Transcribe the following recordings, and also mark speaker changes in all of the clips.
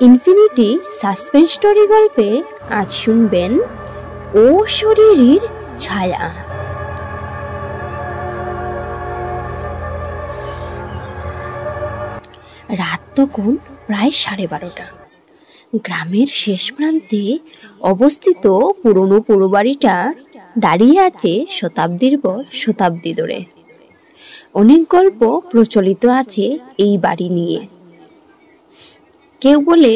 Speaker 1: Infinity suspense story গল্পে আজ শুনবেন অশরীরীর ছায়া। রাত তখন প্রায় 12:30। গ্রামের শেষ প্রান্তে অবস্থিত পুরনো পুরবাড়িটা দাঁড়িয়ে আছে শতাব্দীর পর শতাব্দী ধরে। অনেক গল্প প্রচলিত আছে এই বাড়ি নিয়ে। কেউ বলে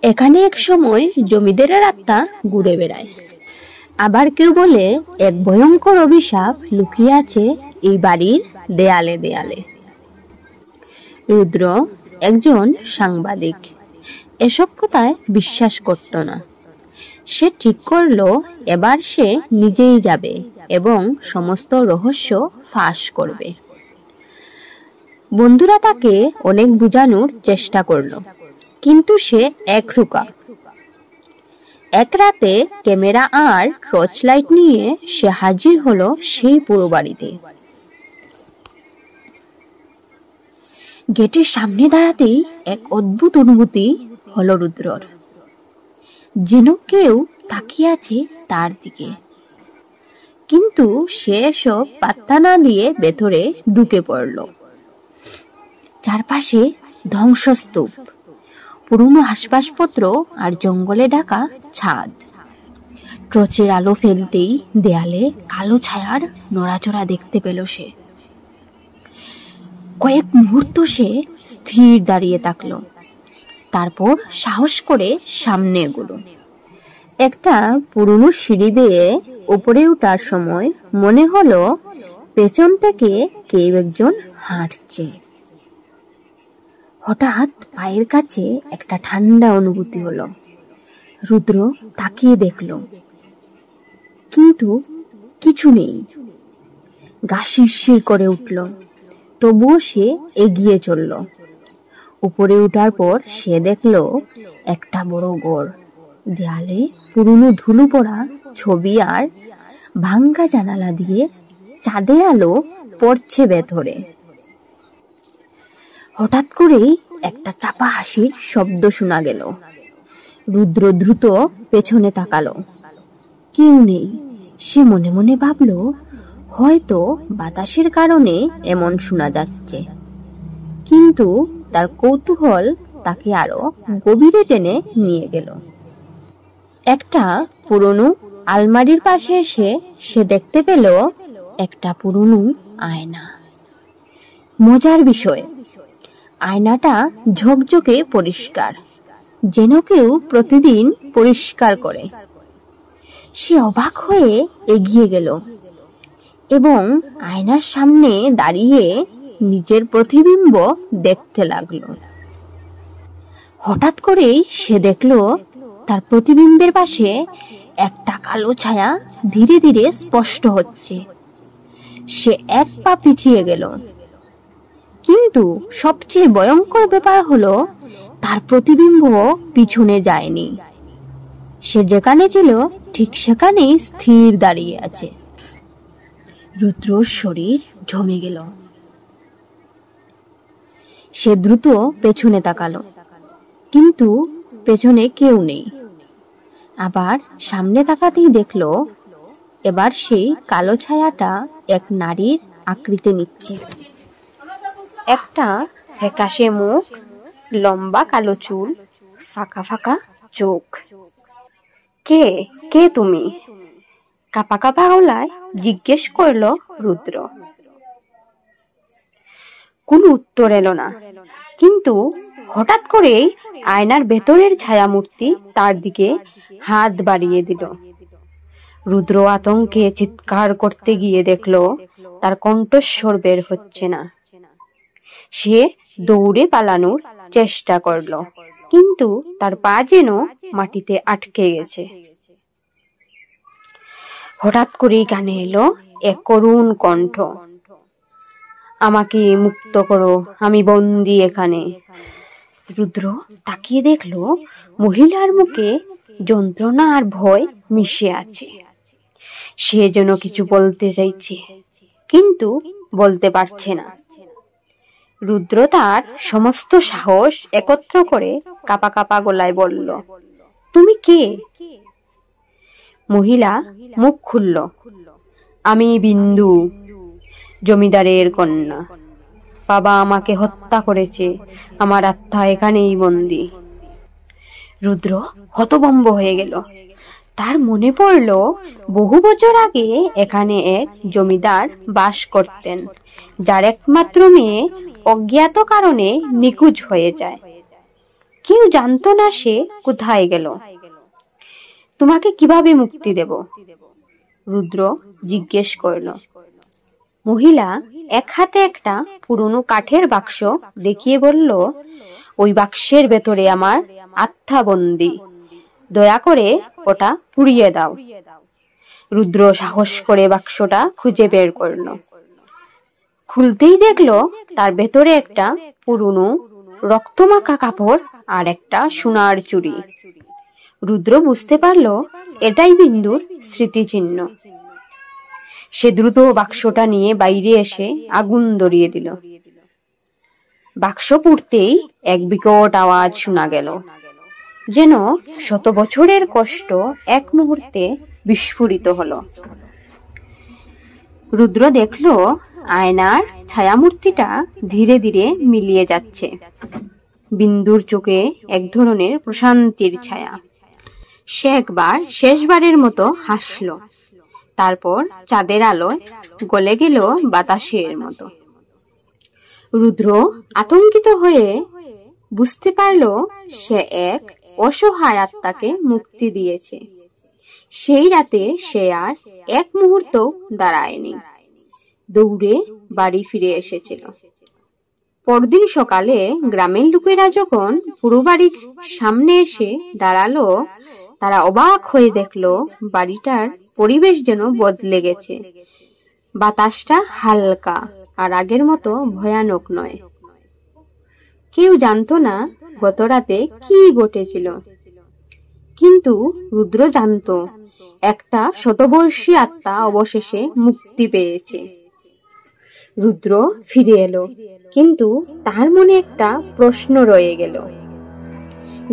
Speaker 1: এখানে এক সময় জমিদারের আত্মা ঘুরে বেড়ায়, আবার কেউ বলে এক ভয়ঙ্কর অভিশাপ লুকিয়ে আছে এই বাড়ির দেয়ালে দেয়ালে। রুদ্র একজন সাংবাদিক, এসব কথায় বিশ্বাস করত না। সে ঠিক করলো এবার সে নিজেই যাবে এবং সমস্ত রহস্য ফাঁস করবে। বন্ধুরা তাকে অনেক বোঝানোর চেষ্টা করলো, কিন্তু সে একরুকা। এক রাতে ক্যামেরা আর টর্চ লাইট নিয়ে সে হাজির হলো সেই পুরো বাড়িতে। গেটের সামনে দাঁড়াতেই এক অদ্ভুত অনুভূতি হলো রুদ্রর, যেন কেউ তাকিয়ে আছে তার দিকে। কিন্তু সে সব পাত্তা না দিয়ে ভেতরে ঢুকে পড়ল। চারপাশে ধ্বংসস্তূপ, পুরনো আসবাবপত্র আর জঙ্গলে ঢাকা ছাদ। টর্চের আলো ফেলতেই দেয়ালে কালো ছায়ার নড়াচড়া দেখতে পেল সে। কয়েক মুহূর্ত সে স্থির দাঁড়িয়ে থাকলো, তারপর সাহস করে সামনে এগোলো। একটা পুরনো সিঁড়ি বেয়ে উপরে ওঠার সময় মনে হলো পেছন থেকে কেউ একজন হাঁটছে। হঠাৎ পায়ের কাছে একটা ঠান্ডা অনুভূতি হলো। রুদ্র তাকিয়ে দেখল, কিন্তু কিছু নেই। গা শিরশির করে উঠল, তবুও সে এগিয়ে চলল। উপরে উঠার পর সে দেখল একটা বড় ঘর। দেয়ালে পুরনো ধুলো পড়া ছবি আর ভাঙ্গা জানালা দিয়ে চাঁদের আলো পড়ছে ভেতরে। হঠাৎ করেই একটা চাপা হাসির শব্দ শোনা গেল। রুদ্র দ্রুত পেছনে তাকালো, কেউ নেই। সে মনে মনে ভাবল, হয়তো বাতাসের কারণে এমন শোনা যাচ্ছে। কিন্তু তার কৌতূহল তাকে আরো গভীরে টেনে নিয়ে গেল। একটা পুরনো আলমারির পাশে এসে সে দেখতে পেল একটা পুরনো আয়না। মজার বিষয়, আয়নাটা ঝকঝকে পরিষ্কার, যেন কেউ প্রতিদিন পরিষ্কার করে। সে অবাক হয়ে এগিয়ে গেল এবং আয়নার সামনে দাঁড়িয়ে নিজের প্রতিবিম্ব দেখতে লাগলো। হঠাৎ করেই সে দেখল তার প্রতিবিম্বের পাশে একটা কালো ছায়া ধীরে ধীরে স্পষ্ট হচ্ছে। সে এক পা পিছিয়ে গেল, কিন্তু সবচেয়ে ভয়ঙ্কর ব্যাপার হলো তার প্রতিবিম্ব পিছনে যায়নি। সে যেখানে ছিল ঠিক সেখানেই স্থির দাঁড়িয়ে আছে। রুদ্রর শরীর জমে গেল। সে দ্রুত পেছনে তাকালো, কিন্তু পেছনে কেউ নেই। আবার সামনে তাকাতেই দেখল এবার সেই কালো ছায়াটা এক নারীর আকৃতি নিচ্ছে। একটা ফ্যাকাশে মুখ, লম্বা কালো চুল, ফাঁকা ফাঁকা চোখ। কে কে তুমি? কাঁপা কাঁপা গলায় জিজ্ঞেস করলো রুদ্র। কোনো উত্তর এলো না, কিন্তু হঠাৎ করেই আয়নার ভেতরের ছায়ামূর্তি তার দিকে হাত বাড়িয়ে দিল। রুদ্র আতঙ্কে চিৎকার করতে গিয়ে দেখল তার কণ্ঠস্বর বের হচ্ছে না। সে দৌড়ে পালানোর চেষ্টা করলো, কিন্তু তার পা যেন মাটিতে আটকে গেছে। হঠাৎ করেই কানে এলো এক করুণ কণ্ঠ, আমাকে মুক্ত করো, আমি বন্দি এখানে। রুদ্র তাকিয়ে দেখল মহিলার মুখে যন্ত্রণা আর ভয় মিশে আছে। সে যেন কিছু বলতে চাইছে, কিন্তু বলতে পারছে না। রুদ্র তার সমস্ত সাহস একত্র করে কাঁপা কাঁপা গলায় বলল, তুমি কে? মহিলা মুখ খুলল, আমি বিন্দু, জমিদারের কন্যা। বাবা আমাকে হত্যা করেছে, আমার আত্মা এখানেই বন্দী। রুদ্র হতভম্ব হয়ে গেল। তার মনে পড়ল বহু বছর আগে এখানে এক জমিদার বাস করতেন, যার একমাত্র মেয়ে অজ্ঞাত কারণে নিখোঁজ হয়ে যায়। কেউ জানতো না সে কোথায় গেল। তোমাকে কিভাবে মুক্তি দেব? রুদ্র জিজ্ঞেস করল। মহিলা এক হাতে একটা পুরনো কাঠের বাক্স দেখিয়ে বলল, ওই বাক্সের ভেতরে আমার আত্মা বন্দী, দয়া করে ওটা পুড়িয়ে দাও। রুদ্র সাহস করে বাক্সটা খুঁজে বের করল। খুলতেই দেখলো তার ভেতরে একটা পুরনো রক্তমাখা কাপড় আর একটা সোনার চুড়ি। রুদ্র বুঝতে পারল এটাই বিন্দুর স্মৃতিচিহ্ন। সে দ্রুত বাক্সটা নিয়ে বাইরে এসে আগুন ধরিয়ে দিল। বাক্স পুড়তেই এক বিকট আওয়াজ শোনা গেল, যেন শত বছরের কষ্ট এক মুহূর্তে বিস্ফোরিত হলো। রুদ্র দেখল আয়নার ছায়ামূর্তিটা ধীরে ধীরে মিলিয়ে যাচ্ছে। বিন্দুর চোখে এক ধরনের প্রশান্তির ছায়া। সে একবার শেষবারের মতো হাসল, তারপর চাঁদের আলোয় গলে গেল বাতাসের মতো। রুদ্র আতঙ্কিত হয়ে বুঝতে পারল সে এক অসহায় আত্মাকে মুক্তি দিয়েছে। সেই রাতে সে আর এক মুহূর্ত দাঁড়ায়নি, দৌড়ে বাড়ি ফিরে এসেছিল। পরদিন সকালে গ্রামের লোকেরা যখন পুরো বাড়ির সামনে এসে দাঁড়ালো, তারা অবাক হয়ে দেখলো বাড়িটার পরিবেশ যেন বদলে গেছে। বাতাসটা হালকা আর আগের মতো ভয়ানক নয়। কেউ জানতো না গত রাতে কি ঘটেছিল, কিন্তু রুদ্র জানতো একটা শতবর্ষী আত্মা অবশেষে মুক্তি পেয়েছে। রুদ্র ফিরে এলো, কিন্তু তার মনে একটা প্রশ্ন রয়ে গেল।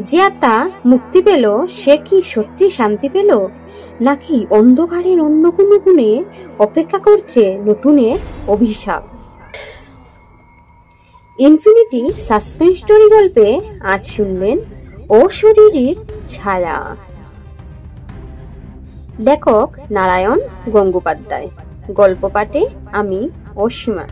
Speaker 1: যে আত্মা মুক্তি পেল সে কি সত্যি শান্তি পেল, নাকি অন্ধকারের অন্য কোনো গুণে অপেক্ষা করছে নতুন এক অভিশাপ? ইনফিনিটি সাসপেন্স স্টোরি গল্পে আজ শুনলেন অশরীরীর ছায়া। লেখক নারায়ণ গঙ্গোপাধ্যায়। গল্প পাঠে আমি অসীমা।